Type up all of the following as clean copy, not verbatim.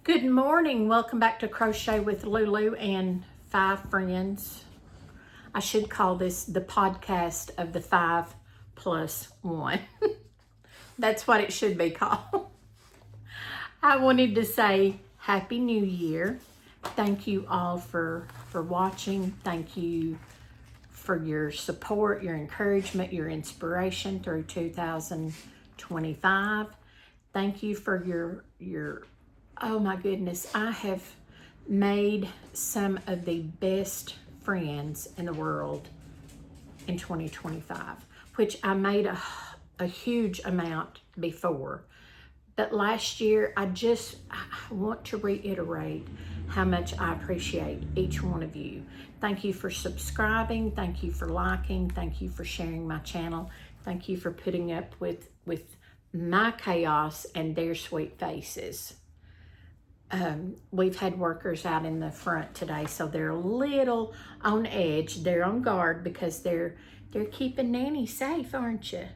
Good morning. Welcome back to Crochet with Lulu and 5 friends. I should call this the podcast of the 5+1. That's what it should be called. I wanted to say Happy New Year. Thank you all for watching. Thank you for your support, your encouragement, your inspiration through 2025. Thank you for your oh my goodness, I have made some of the best friends in the world in 2025, which I made a huge amount before. But last year, I want to reiterate how much I appreciate each one of you. Thank you for subscribing. Thank you for liking. Thank you for sharing my channel. Thank you for putting up with my chaos and their sweet faces. We've had workers out in the front today, so they're a little on edge. They're on guard because they're keeping Nanny safe, aren't you?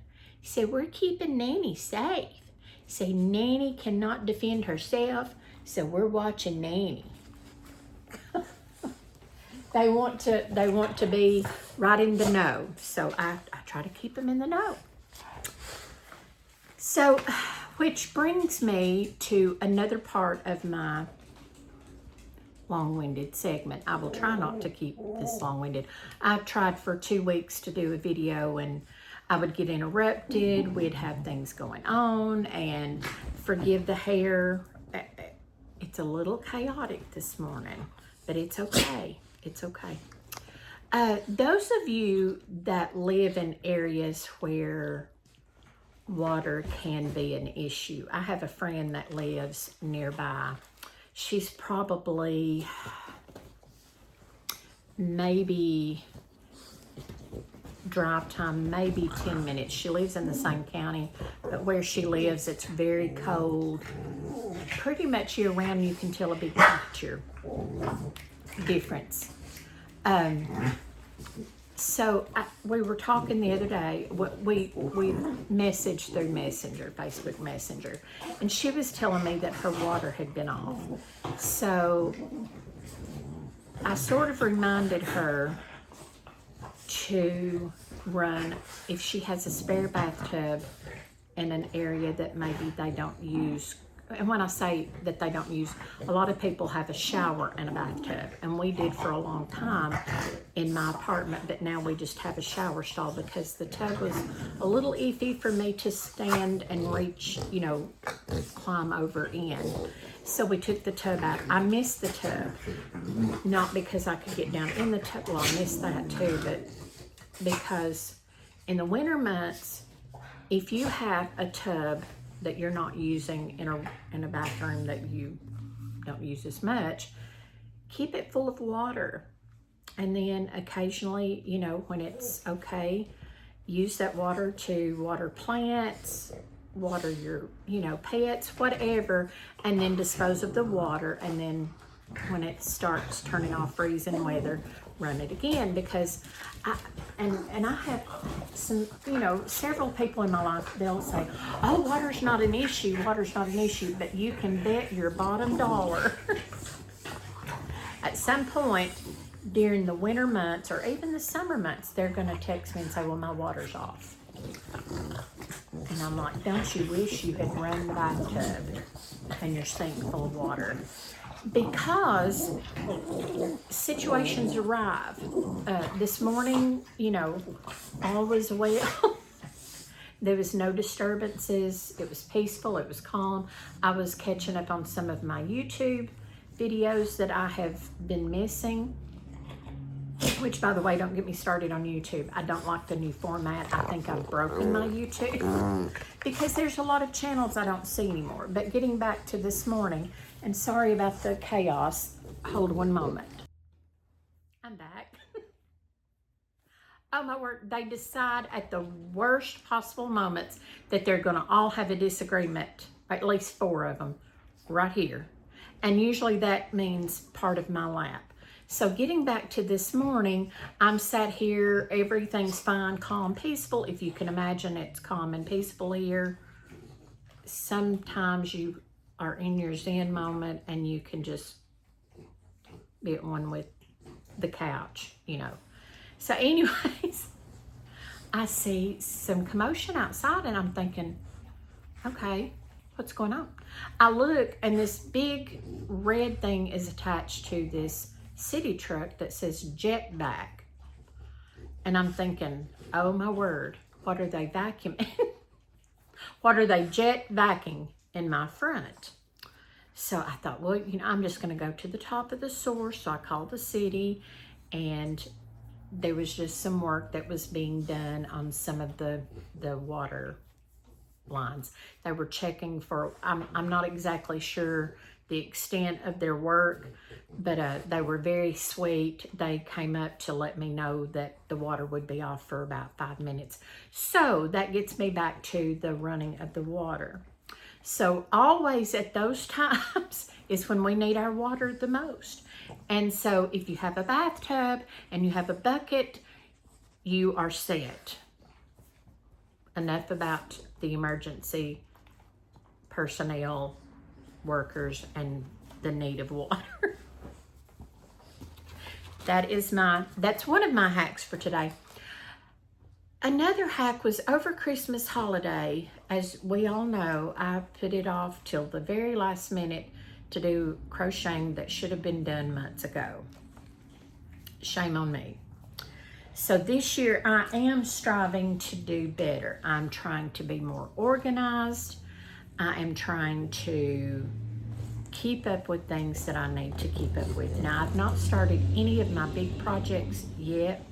So we're keeping Nanny safe. So Nanny cannot defend herself, so we're watching Nanny. They want to be right in the know, so I try to keep them in the know. So, which brings me to another part of my long-winded segment. I will try not to keep this long-winded. I've tried for 2 weeks to do a video and I would get interrupted. We'd have things going on, and forgive the hair. It's a little chaotic this morning, but it's okay. It's okay. Those of you that live in areas where water can be an issue. I have a friend that lives nearby. She's probably maybe drive time, maybe 10 minutes. She lives in the same county, but where she lives, it's very cold. Pretty much year round, you can tell a big temperature difference. So we were talking the other day, we messaged through Messenger, Facebook Messenger, and she was telling me that her water had been off. So I sort of reminded her to run, if she has a spare bathtub in an area that maybe they don't use. And when I say that they don't use, a lot of people have a shower and a bathtub, and we did for a long time in my apartment, but now we just have a shower stall because the tub was a little iffy for me to stand and reach, climb over in. So we took the tub out. I missed the tub, not because I could get down in the tub. Well, I missed that too, but because in the winter months, if you have a tub that you're not using in a bathroom that you don't use as much, keep it full of water. And then occasionally, when it's okay, use that water to water plants, water your, pets, whatever, and then dispose of the water. And then when it starts turning off freezing weather, run it again, because I have some, several people in my life, they'll say, oh, water's not an issue, but you can bet your bottom dollar at some point during the winter months or even the summer months, they're going to text me and say, well, my water's off. And I'm like, don't you wish you had run the bathtub and your sink full of water? Because situations arrive. This morning, all was well. There was no disturbances. It was peaceful. It was calm. I was catching up on some of my YouTube videos that I have been missing. Which, by the way, don't get me started on YouTube. I don't like the new format. I think I've broken my YouTube because there's a lot of channels I don't see anymore. But getting back to this morning, and sorry about the chaos. Hold one moment. I'm back. Oh my word, they decide at the worst possible moments that they're going to all have a disagreement, at least 4 of them, right here. And usually that means part of my lap. So getting back to this morning, I'm sat here, everything's fine, calm, peaceful. If you can imagine, it's calm and peaceful here. Sometimes you are in your Zen moment and you can just be at one with the couch, you know. So anyways, I see some commotion outside and I'm thinking, okay, what's going on? I look and this big red thing is attached to this city truck that says Jetback. And I'm thinking, oh my word, what are they vacuuming? What are they jet vacuuming in my front? So I thought, well, you know, I'm just going to go to the top of the source. So I called the city, and there was just some work that was being done on some of the water lines. They were checking for, I'm not exactly sure the extent of their work, but they were very sweet. They came up to let me know that the water would be off for about 5 minutes. So that gets me back to the running of the water. So always at those times is when we need our water the most. And so if you have a bathtub and you have a bucket, you are set. Enough about the emergency personnel, workers, and the need of water. That's one of my hacks for today. Another hack was over Christmas holiday. As we all know, I put it off till the very last minute to do crocheting that should have been done months ago. Shame on me. So this year I am striving to do better. I'm trying to be more organized. I am trying to keep up with things that I need to keep up with. Now, I've not started any of my big projects yet.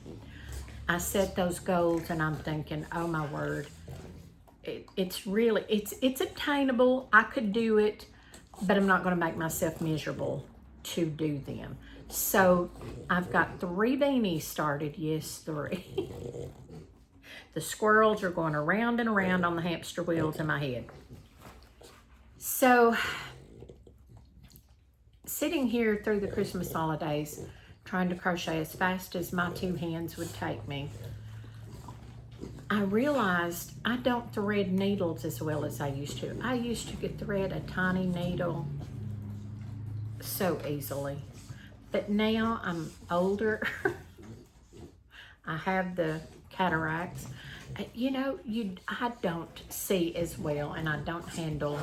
I set those goals and I'm thinking, oh my word, it's obtainable. I could do it, but I'm not going to make myself miserable to do them. So I've got 3 beanies started. Yes, 3. The squirrels are going around and around on the hamster wheels in my head. So sitting here through the Christmas holidays, trying to crochet as fast as my 2 hands would take me, I realized I don't thread needles as well as I used to. I used to could thread a tiny needle so easily. But now I'm older. I have the cataracts. You know, I don't see as well, and I don't handle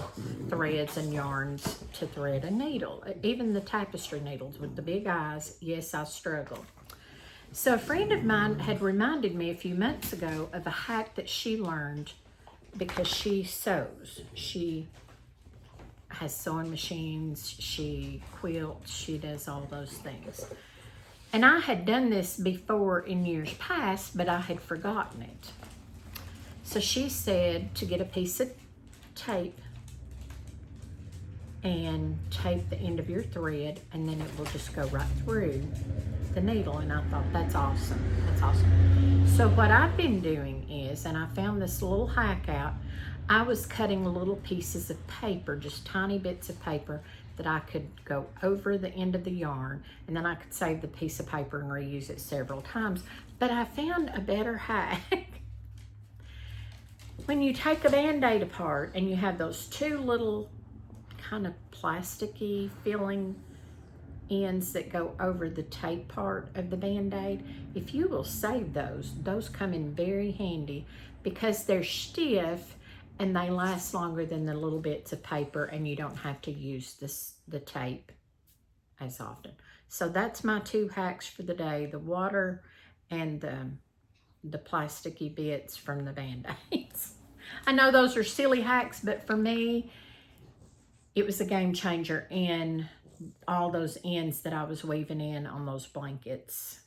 threads and yarns to thread a needle. Even the tapestry needles with the big eyes, yes, I struggle. So a friend of mine had reminded me a few months ago of a hack that she learned because she sews. She has sewing machines, she quilts, she does all those things. And I had done this before in years past, but I had forgotten it. So she said to get a piece of tape and tape the end of your thread, and then it will just go right through the needle. And I thought, that's awesome. That's awesome. So what I've been doing is, and I found this little hack out, I was cutting little pieces of paper, just tiny bits of paper that I could go over the end of the yarn, and then I could save the piece of paper and reuse it several times. But I found a better hack. When you take a Band-Aid apart and you have those 2 little kind of plasticky feeling ends that go over the tape part of the Band-Aid, if you will save those come in very handy because they're stiff and they last longer than the little bits of paper, and you don't have to use the tape as often. So that's my 2 hacks for the day, the water and the plasticky bits from the Band-Aids. I know those are silly hacks, but for me, it was a game changer in all those ends that I was weaving in on those blankets.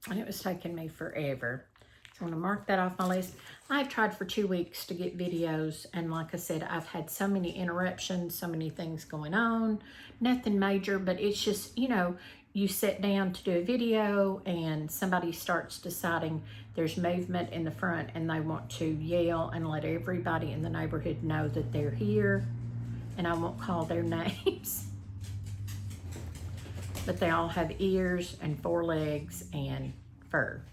And it was taking me forever. So I'm going to mark that off my list. I've tried for 2 weeks to get videos, and like I said, I've had so many interruptions, so many things going on. Nothing major, but it's just, you know, you sit down to do a video and somebody starts deciding there's movement in the front and they want to yell and let everybody in the neighborhood know that they're here, and I won't call their names. But they all have ears and 4 legs and fur.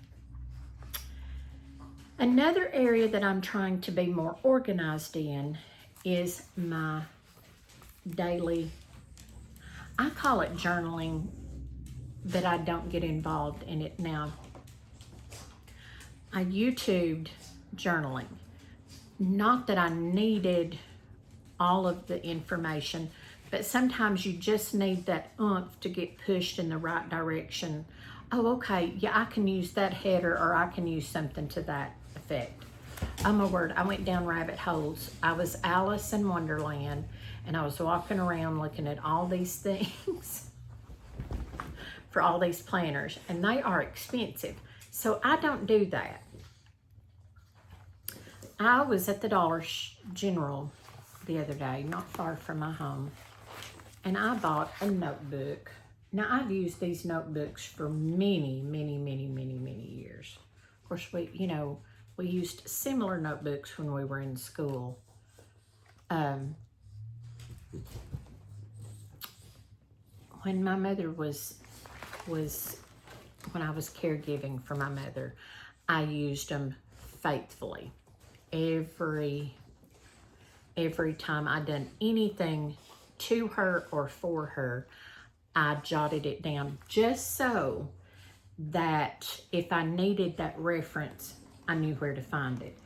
Another area that I'm trying to be more organized in is my daily, I call it journaling, but I don't get involved in it now. I YouTubed journaling. Not that I needed all of the information, but sometimes you just need that oomph to get pushed in the right direction. Oh, okay, yeah, I can use that header, or I can use something to that effect. Oh my word, I went down rabbit holes. I was Alice in Wonderland, and I was walking around looking at all these things for all these planners, and they are expensive. So I don't do that. I was at the Dollar General the other day, not far from my home, and I bought a notebook. Now, I've used these notebooks for many, many, many, many, many years. Of course, we used similar notebooks when we were in school. When my mother was when I was caregiving for my mother, I used them faithfully. Every time I done anything to her or for her, I jotted it down just so that if I needed that reference, I knew where to find it.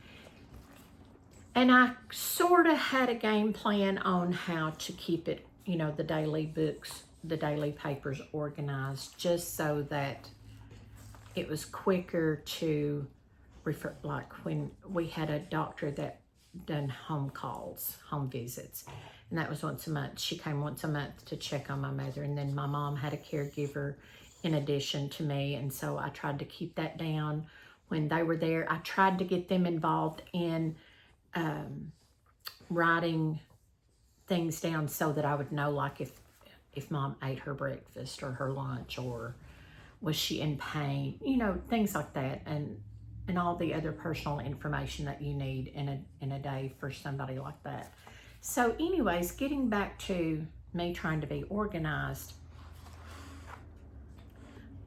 And I sort of had a game plan on how to keep it, the daily books, the daily papers organized, just so that it was quicker to refer, like when we had a doctor that done home calls, home visits, and that was once a month. She came once a month to check on my mother, and then my mom had a caregiver in addition to me, and so I tried to keep that down when they were there. I tried to get them involved in writing things down so that I would know, like if mom ate her breakfast or her lunch, or was she in pain, things like that, and all the other personal information that you need in a day for somebody like that. So anyways, getting back to me trying to be organized,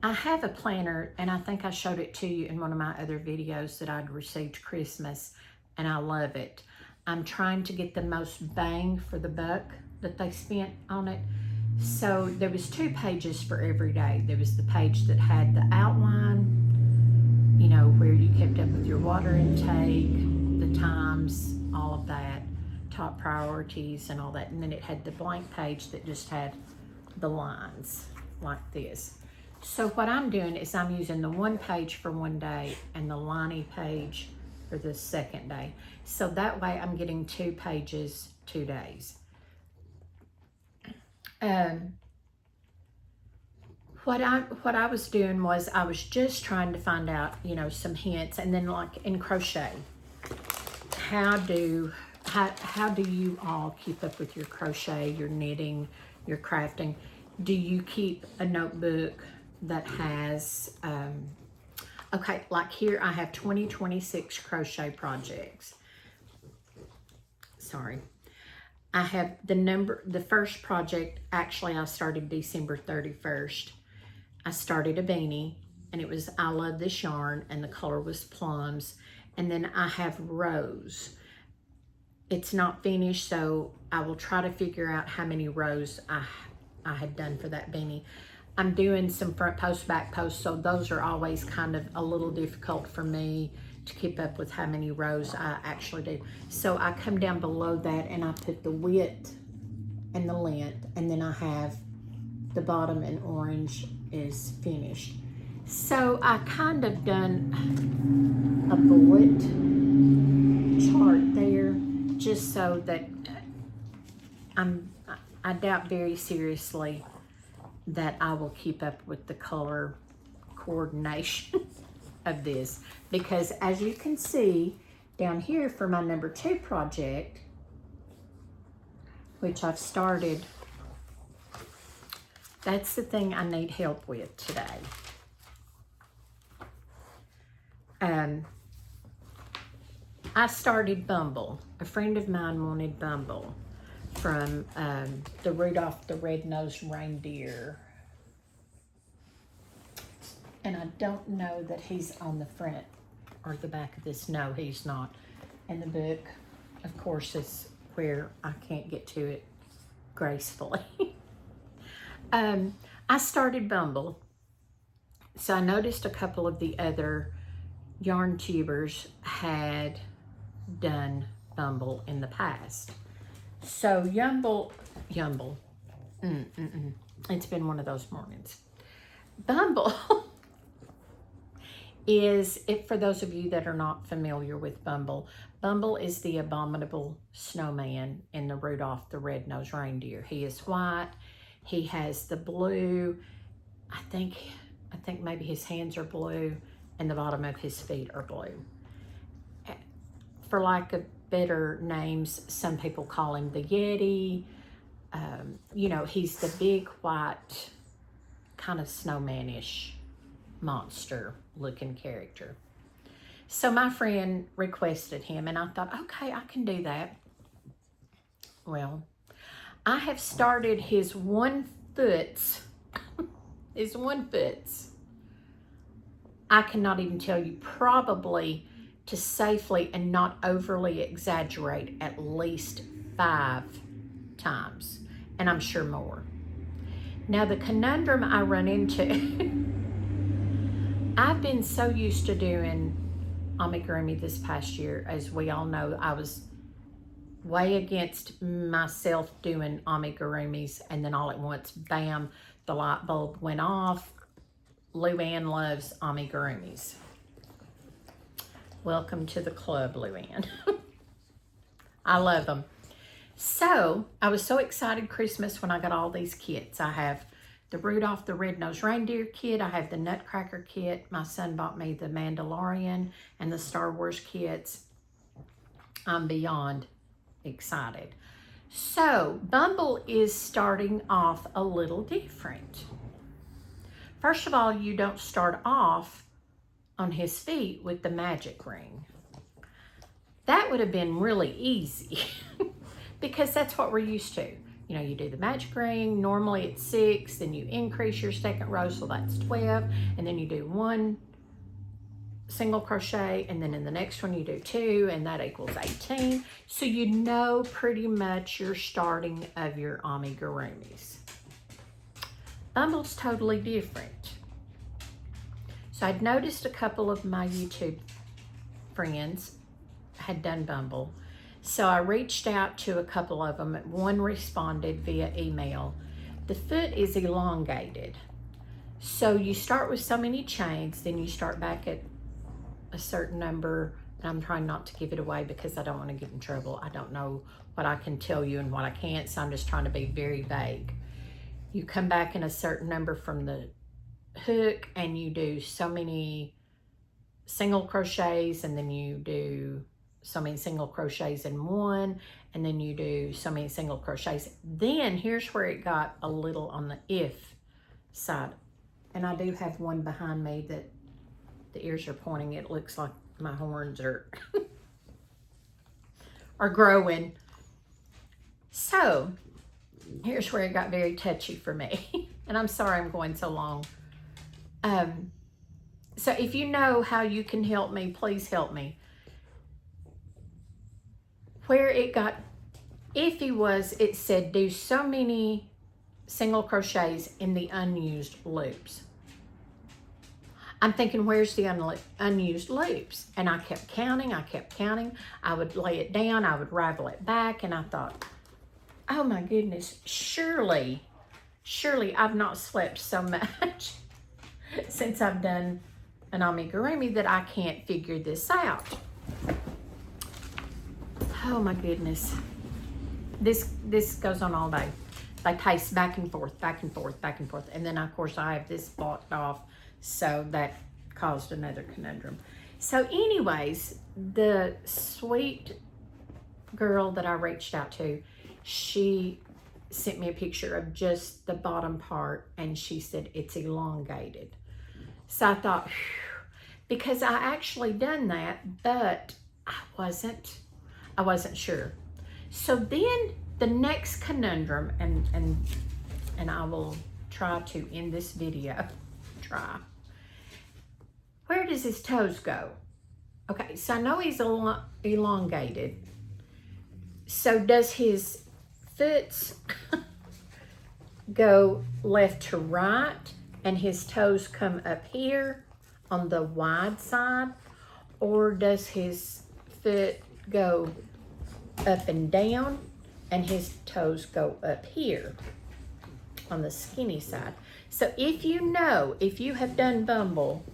I have a planner, and I think I showed it to you in one of my other videos that I'd received Christmas, and I love it. I'm trying to get the most bang for the buck that they spent on it. So there was 2 pages for every day. There was the page that had the outline, where you kept up with your water intake, the times, all of that, top priorities and all that. And then it had the blank page that just had the lines like this. So what I'm doing is I'm using the 1 page for one day and the liney page for the second day. So that way I'm getting 2 pages, 2 days. What I was doing was I was just trying to find out, some hints, and then like in crochet, how do you all keep up with your crochet, your knitting, your crafting? Do you keep a notebook that has, okay, like here I have 2026 crochet projects. Sorry. I have the first project, actually I started December 31st. I started a beanie, and it was I Love This Yarn, and the color was plums. And then I have rows. It's not finished, so I will try to figure out how many rows I had done for that beanie. I'm doing some front post, back post, so those are always kind of a little difficult for me to keep up with how many rows I actually do. So I come down below that and I put the width and the length, and then I have the bottom in orange is finished. So I kind of done a bullet chart there, just so that I doubt very seriously that I will keep up with the color coordination of this, because as you can see down here for my number 2 project, which I've started, that's the thing I need help with today. I started Bumble. A friend of mine wanted Bumble from the Rudolph the Red-Nosed Reindeer. And I don't know that he's on the front or the back of this. No, he's not. And the book, of course, is where I can't get to it gracefully. I started Bumble, so I noticed a couple of the other yarn tubers had done Bumble in the past. So Yumble, it's been one of those mornings. Bumble is, it for those of you that are not familiar with Bumble, Bumble is the abominable snowman in the Rudolph the Red-Nosed Reindeer. He is white. He has the blue. I think maybe his hands are blue and the bottom of his feet are blue. For lack of better names, some people call him the Yeti. You know, he's the big white kind of snowmanish monster looking character. So my friend requested him and I thought, okay, I can do that. Well, I have started his 1 foot, his 1 foot. I cannot even tell you, probably to safely and not overly exaggerate, at least 5 times, and I'm sure more. Now the conundrum I run into, I've been so used to doing amigurumi this past year. As we all know, I was way against myself doing amigurumis, and then all at once, bam, the light bulb went off. Luann loves amigurumis. Welcome to the club, Luann. I love them. So I was so excited Christmas when I got all these kits. I have the Rudolph the Red-Nosed Reindeer kit. I have the Nutcracker kit. My son bought me the Mandalorian and the Star Wars kits. I'm beyond excited. So Bumble is starting off a little different. First of all, you don't start off on his feet with the magic ring. That would have been really easy because that's what we're used to. You know, you do the magic ring, normally it's 6, then you increase your second row, so that's 12, and then you do 1 single crochet, and then in the next one you do 2, and that equals 18. So you know pretty much your starting of your amigurumis. Bumble's totally different. So I'd noticed a couple of my YouTube friends had done Bumble. So I reached out to a couple of them. One responded via email. The foot is elongated. So you start with so many chains, then you start back at a certain number. And I'm trying not to give it away because I don't want to get in trouble. I don't know what I can tell you and what I can't, so I'm just trying to be very vague. You come back in a certain number from the hook and you do so many single crochets, and then you do so many single crochets in 1, and then you do so many single crochets. Then here's where it got a little on the if side. And I do have one behind me that the ears are pointing. It looks like my horns are are growing. So here's where it got very touchy for me. And I'm sorry I'm going so long. So if you know how you can help me, please help me. Where it got iffy was, it said do so many single crochets in the unused loops. I'm thinking, where's the unused loops? And I kept counting. I would lay it down, I would ravel it back, and I thought, oh my goodness, surely I've not slept so much since I've done an amigurumi that I can't figure this out. Oh my goodness. This goes on all day. They pace back and forth. And then of course I have this blocked off, so that caused another conundrum. So anyways, the sweet girl that I reached out to, she sent me a picture of just the bottom part, and she said it's elongated. So I thought, whew, because I actually done that, but I wasn't sure. So then the next conundrum, and I will try to end this video, where does his toes go? Okay, so I know he's elongated. So does his foots go left to right and his toes come up here on the wide side, or does his foot go up and down and his toes go up here on the skinny side? So if you know, if you have done Bumble,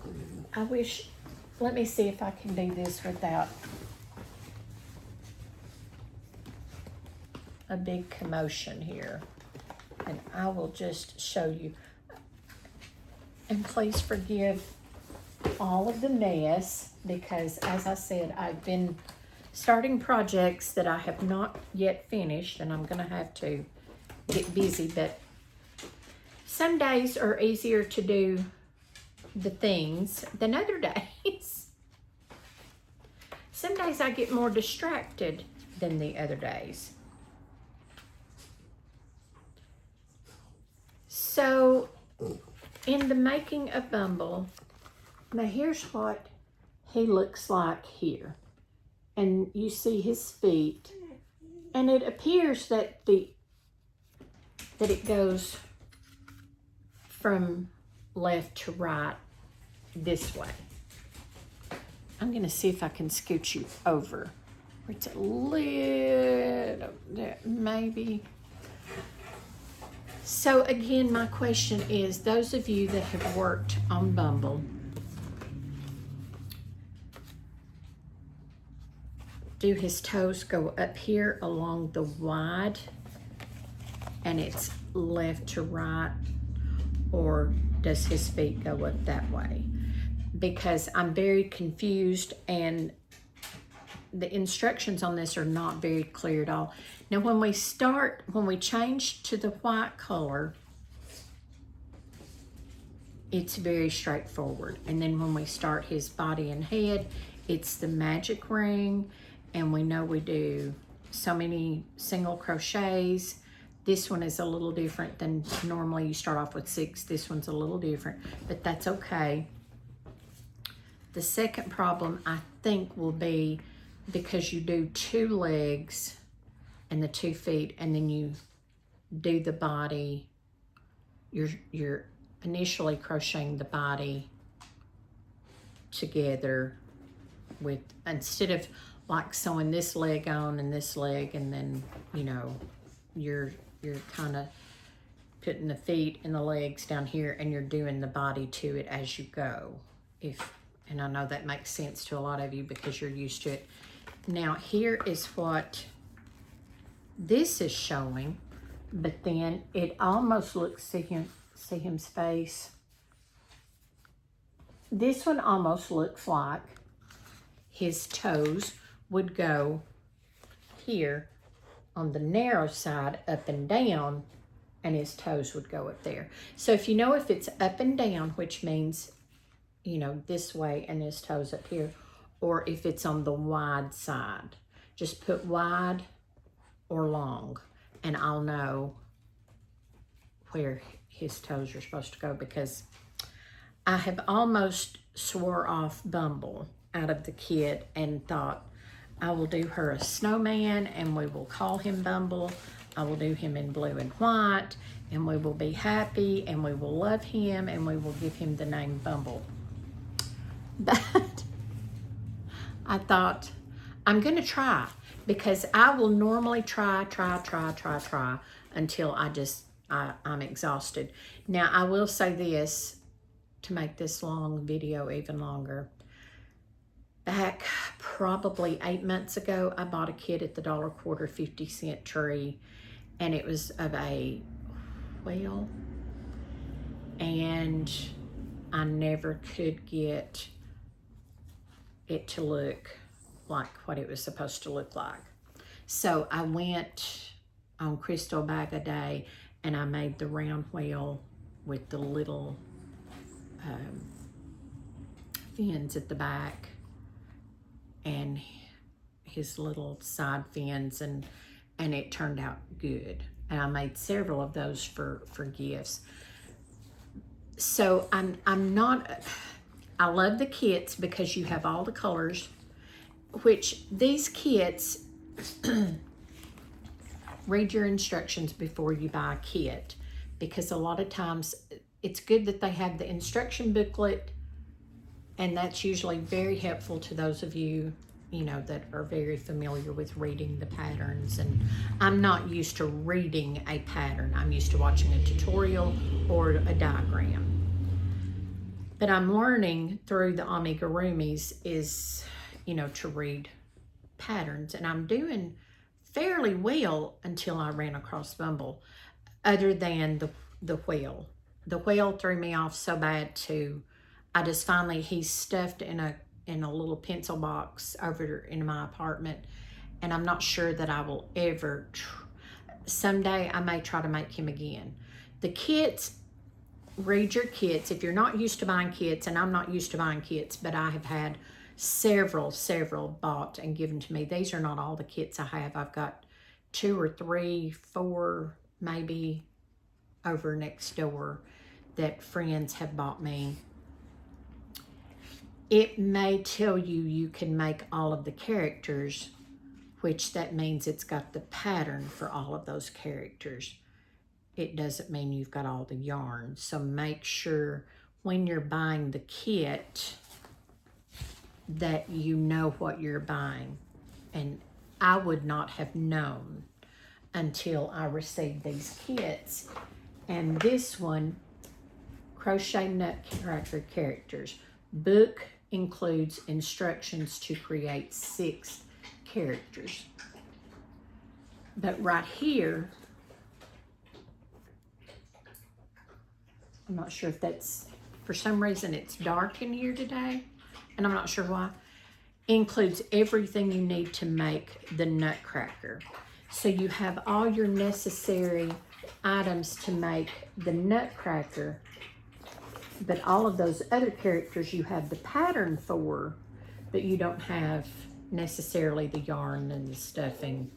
let me see if I can do this without a big commotion here. And I will just show you. And please forgive all of the mess, because as I said, I've been starting projects that I have not yet finished, and I'm gonna have to get busy, but some days are easier to do the things than other days. Some days I get more distracted than the other days. So in the making of Bumble, now here's what he looks like here. And you see his feet, and it appears that it goes from left to right this way. I'm gonna see if I can scoot you over. It's a little there, maybe. So again, my question is, those of you that have worked on Bumble, do his toes go up here along the wide and it's left to right, or does his feet go up that way? Because I'm very confused and the instructions on this are not very clear at all. Now when we change to the white color, it's very straightforward. And then when we start his body and head, it's the magic ring, and we know we do so many single crochets. This one is a little different than normally you start off with 6. This one's a little different, but that's okay. The second problem I think will be because you do 2 legs and the 2 feet, and then you do the body, you're initially crocheting the body together with, instead of like sewing this leg on and this leg, and then, you know, you're kind of putting the feet and the legs down here and you're doing the body to it as you go. And I know that makes sense to a lot of you because you're used to it. Now here is what this is showing, but then it almost looks, see him's face. This one almost looks like his toes would go here on the narrow side up and down, and his toes would go up there. So if you know if it's up and down, which means, you know, this way and his toes up here, or if it's on the wide side, just put wide or long, and I'll know where his toes are supposed to go, because I have almost swore off Bumble out of the kit and thought, I will do her a snowman and we will call him Bumble. I will do him in blue and white, and we will be happy and we will love him and we will give him the name Bumble. But I thought, I'm gonna try, because I will normally try until I'm exhausted. Now I will say this, to make this long video even longer. Back probably 8 months ago, I bought a kit at the $1 quarter 50-cent tree, and it was of a whale, and I never could get it to look like what it was supposed to look like. So I went on Crystal Bag a Day and I made the round whale with the little fins at the back and his little side fins, and it turned out good. And I made several of those for gifts. So I love the kits because you have all the colors, which these kits, read your instructions before you buy a kit, because a lot of times it's good that they have the instruction booklet, and that's usually very helpful to those of you, you know, that are very familiar with reading the patterns. And I'm not used to reading a pattern. I'm used to watching a tutorial or a diagram. But I'm learning through the amigurumis is, you know, to read patterns. And I'm doing fairly well until I ran across Bumble, other than the whale. The whale threw me off so bad too. I just finally, he's stuffed in a little pencil box over in my apartment, and I'm not sure that I will ever. Someday I may try to make him again. The kits, read your kits. If you're not used to buying kits, and I'm not used to buying kits, but I have had several bought and given to me. These are not all the kits I have. I've got 2 or 3, 4, maybe over next door that friends have bought me. It may tell you you can make all of the characters, which that means it's got the pattern for all of those characters. It doesn't mean you've got all the yarn. So make sure when you're buying the kit that you know what you're buying. And I would not have known until I received these kits. And this one, Crochet Nutcracker Characters. Book includes instructions to create 6 characters. But right here, I'm not sure if that's, for some reason it's dark in here today, and I'm not sure why, includes everything you need to make the Nutcracker. So you have all your necessary items to make the Nutcracker, but all of those other characters you have the pattern for, but you don't have necessarily the yarn and the stuffing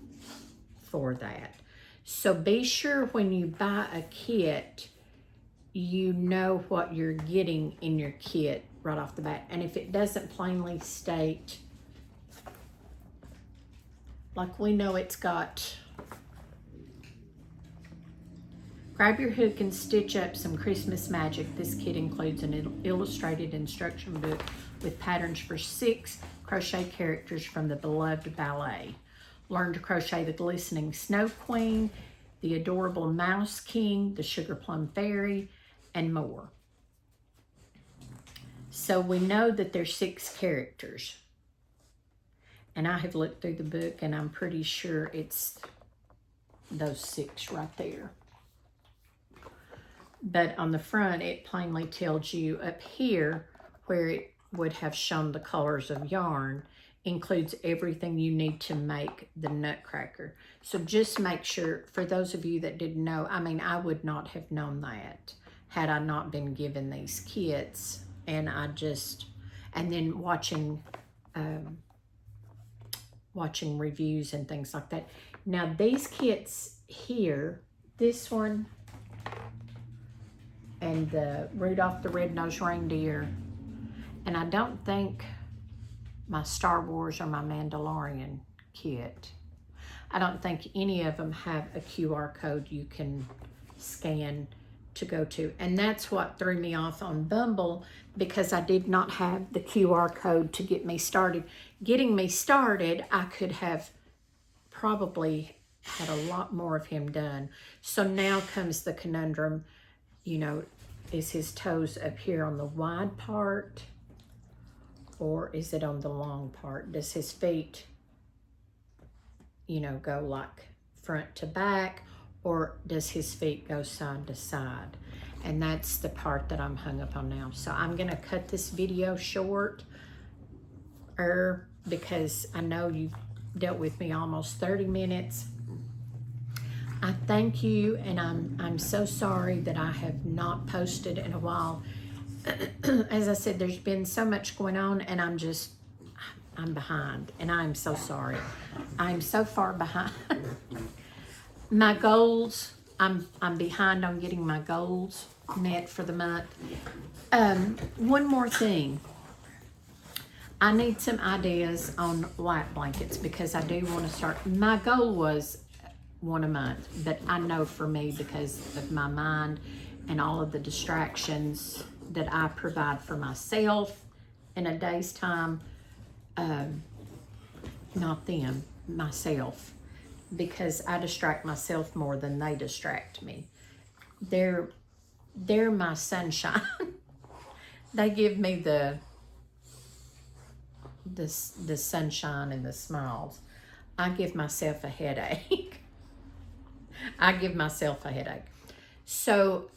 for that. So be sure when you buy a kit, you know what you're getting in your kit right off the bat. And if it doesn't plainly state, like we know it's got, grab your hook and stitch up some Christmas magic. This kit includes an illustrated instruction book with patterns for 6 crochet characters from the beloved ballet. Learn to crochet the glistening Snow Queen, the adorable Mouse King, the Sugar Plum Fairy, and more. So we know that there's 6 characters. And I have looked through the book and I'm pretty sure it's those 6 right there. But on the front, it plainly tells you up here where it would have shown the colors of yarn, includes everything you need to make the Nutcracker. So just make sure, for those of you that didn't know, I mean, I would not have known that had I not been given these kits. And and then watching reviews and things like that. Now these kits here, this one, and the Rudolph the Red-Nosed Reindeer, and I don't think my Star Wars or my Mandalorian kit, I don't think any of them have a QR code you can scan to go to. And that's what threw me off on Bumble, because I did not have the QR code to get me started. Getting me started, I could have probably had a lot more of him done. So now comes the conundrum, you know, is his toes up here on the wide part, or is it on the long part? Does his feet, you know, go like front to back, or does his feet go side to side? And that's the part that I'm hung up on now. So I'm gonna cut this video short, because I know you've dealt with me almost 30 minutes. I thank you, and I'm so sorry that I have not posted in a while. As I said, there's been so much going on, and I'm behind, and I'm so sorry. I'm so far behind. My goals, I'm behind on getting my goals met for the month. One more thing. I need some ideas on light blankets, because I do want to start. My goal was one a month. But I know for me, because of my mind and all of the distractions that I provide for myself in a day's time, not them, myself, because I distract myself more than they distract me. They're my sunshine. They give me the sunshine and the smiles. I give myself a headache. I give myself a headache. So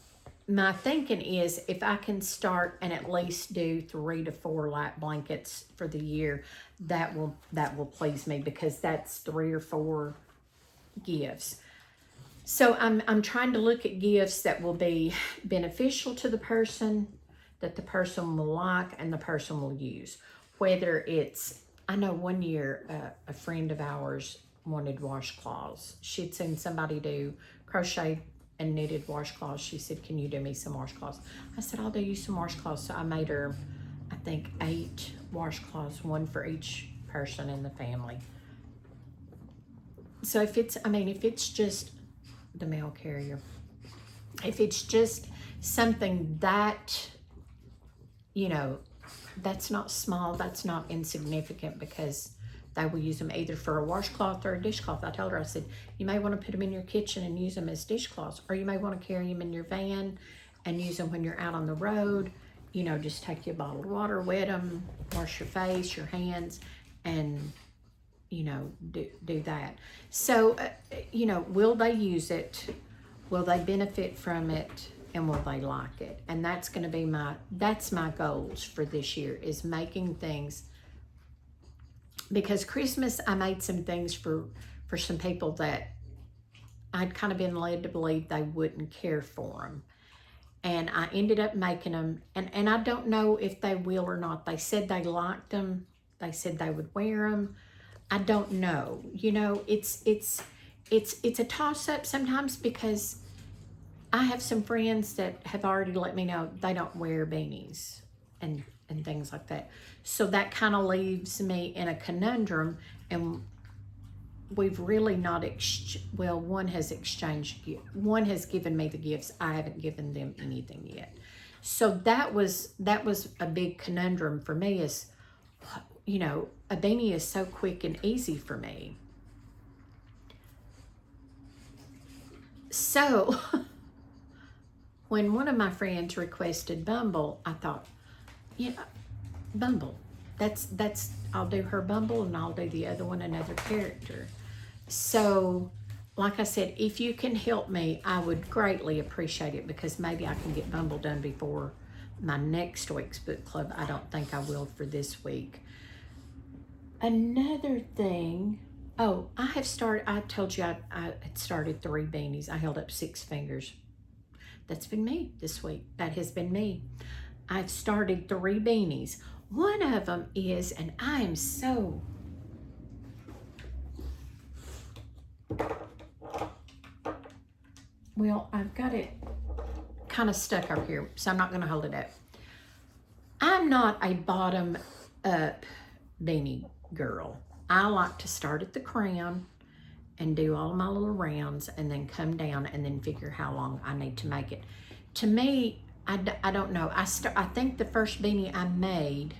my thinking is, if I can start and at least do 3 to 4 light blankets for the year, that will please me, because that's 3 or 4 gifts. So I'm trying to look at gifts that will be beneficial to the person, that the person will like and the person will use. Whether it's, I know one year a friend of ours wanted washcloths. She'd seen somebody do crochet and knitted washcloths. She said, can you do me some washcloths? I said, I'll do you some washcloths. So I made her, I think, 8 washcloths, 1 for each person in the family. So if it's just the mail carrier, if it's just something that, that's not small, that's not insignificant, because they will use them either for a washcloth or a dishcloth. I told her, I said, you may want to put them in your kitchen and use them as dishcloths, or you may want to carry them in your van and use them when you're out on the road. Just take you a bottle of water, wet them, wash your face, your hands, and, do that. So, will they use it? Will they benefit from it? And will they like it? And that's going to be that's my goals for this year, is making things. Because Christmas, I made some things for some people that I'd kind of been led to believe they wouldn't care for them. And I ended up making them, and I don't know if they will or not. They said they liked them. They said they would wear them. I don't know. It's a toss-up sometimes, because I have some friends that have already let me know they don't wear beanies and things like that. So that kind of leaves me in a conundrum, and we've really not one has given me the gifts. I haven't given them anything yet. So that was a big conundrum for me, is, a beanie is so quick and easy for me. So when one of my friends requested Bumble, I thought, Bumble, that's I'll do her Bumble, and I'll do the other one another character. So, like I said, if you can help me, I would greatly appreciate it, because maybe I can get Bumble done before my next week's book club. I don't think I will for this week. Another thing, I told you I had started 3 beanies. I held up 6 fingers. That's been me this week. That has been me. I've started 3 beanies. One of them is, and I am so, well, I've got it kind of stuck up here, so I'm not going to hold it up. I'm not a bottom up beanie girl. I like to start at the crown and do all my little rounds, and then come down and then figure how long I need to make it. To me, I don't know. I think the first beanie I made,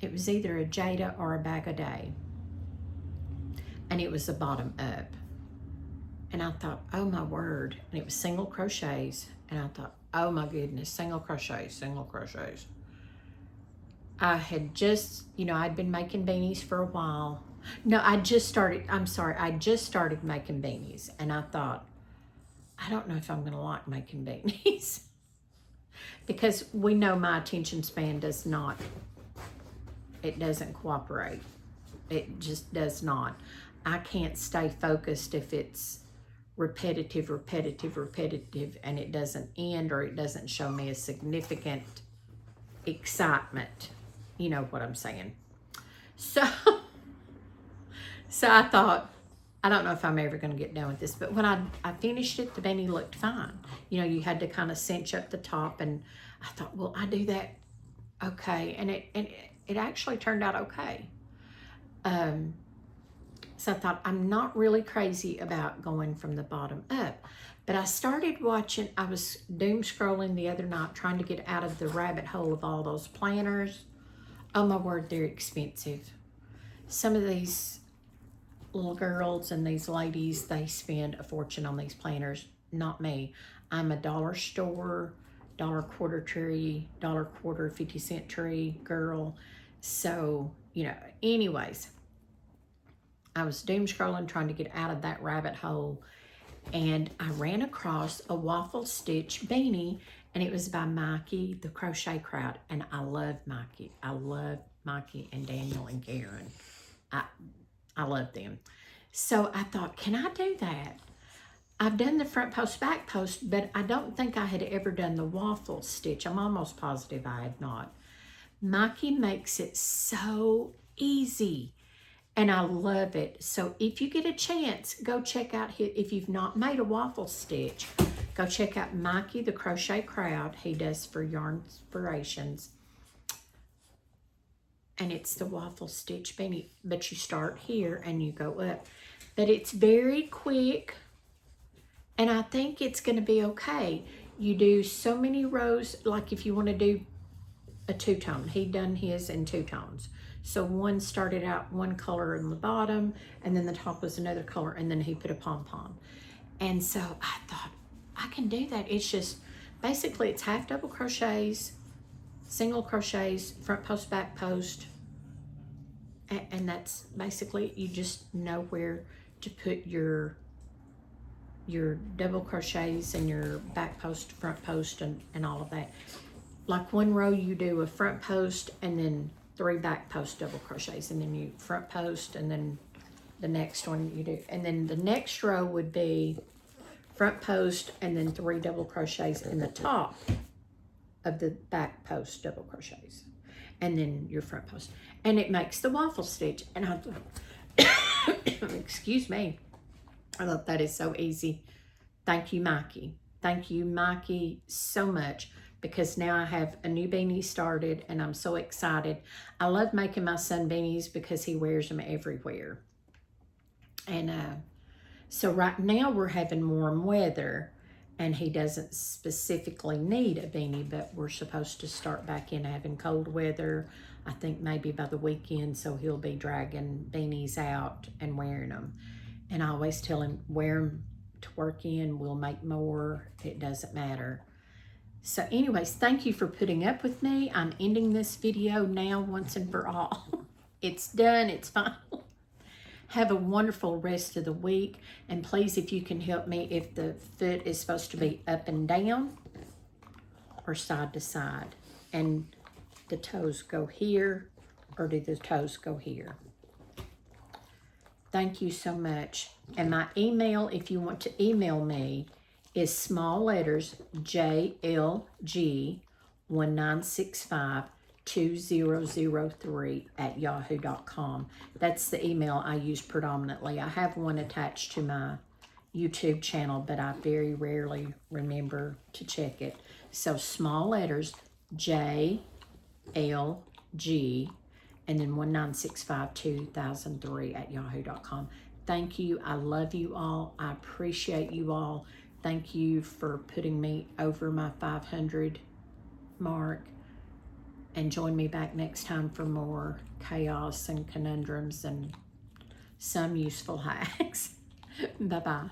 it was either a Jada or a Bag a Day, and it was a bottom up. And I thought, oh my word, and it was single crochets, and I thought, oh my goodness, single crochets. I had just, I'd been making beanies for a while. No, I just started making beanies, and I thought, I don't know if I'm going to like making beanies, because we know my attention span doesn't cooperate. It just does not. I can't stay focused if it's repetitive, and it doesn't end, or it doesn't show me a significant excitement. You know what I'm saying? So I thought, I don't know if I'm ever going to get done with this, but when I finished it, the beanie looked fine. You had to kind of cinch up the top, and I thought, well, I do that okay, and it actually turned out okay. So I thought, I'm not really crazy about going from the bottom up. But I started watching, I was doom scrolling the other night trying to get out of the rabbit hole of all those planners. Oh my word, they're expensive. Some of these little girls and these ladies, they spend a fortune on these planners. Not me. I'm a dollar store, dollar quarter tree, dollar quarter 50-cent tree girl. So, you know, anyways, I was doom scrolling trying to get out of that rabbit hole, and I ran across a waffle stitch beanie, and it was by Mikey, the Crochet Crowd, and I love Mikey. I love Mikey and Daniel and Karen. I love them. So I thought, can I do that? I've done the front post, back post, but I don't think I had ever done the waffle stitch. I'm almost positive I had not. Mikey makes it so easy, and I love it. So if you get a chance, go check out his, if you've not made a waffle stitch, go check out Mikey, the Crochet Crowd. He does for Yarn Inspirations. And it's the waffle stitch beanie, but you start here and you go up. But it's very quick, and I think it's going to be okay. You do so many rows, like if you want to do a two-tone. He done his in two tones. So one started out one color in the bottom, and then the top was another color, and then he put a pom-pom. And so I thought, I can do that. It's just, basically it's half double crochets, single crochets, front post, back post, and that's basically, you just know where to put your double crochets and your back post, front post, and all of that. Like one row you do a front post and then 3 back post double crochets, and then you front post, and then the next one you do, and then the next row would be front post and then 3 double crochets in the top of the back post double crochets, and then your front post, and it makes the waffle stitch. And I thought, excuse me, I thought that is so easy. Thank you, Mikey. Thank you, Mikey, so much, because now I have a new beanie started, and I'm so excited. I love making my son beanies because he wears them everywhere. And so right now we're having warm weather, and he doesn't specifically need a beanie, but we're supposed to start back in having cold weather, I think maybe by the weekend, so he'll be dragging beanies out and wearing them. And I always tell him, wear them to work in, we'll make more, it doesn't matter. So anyways, thank you for putting up with me. I'm ending this video now once and for all. It's done, it's final. Have a wonderful rest of the week. And please, if you can help me, if the foot is supposed to be up and down or side to side, and the toes go here, or do the toes go here? Thank you so much. And my email, if you want to email me, is small letters JLG19652003 That's the email I use predominantly. I have one attached to my YouTube channel, but I very rarely remember to check it. So small letters JLG and then 19652003 Thank you. I love you all. I appreciate you all. Thank you for putting me over my 500 mark. And join me back next time for more chaos and conundrums and some useful hacks. Bye-bye.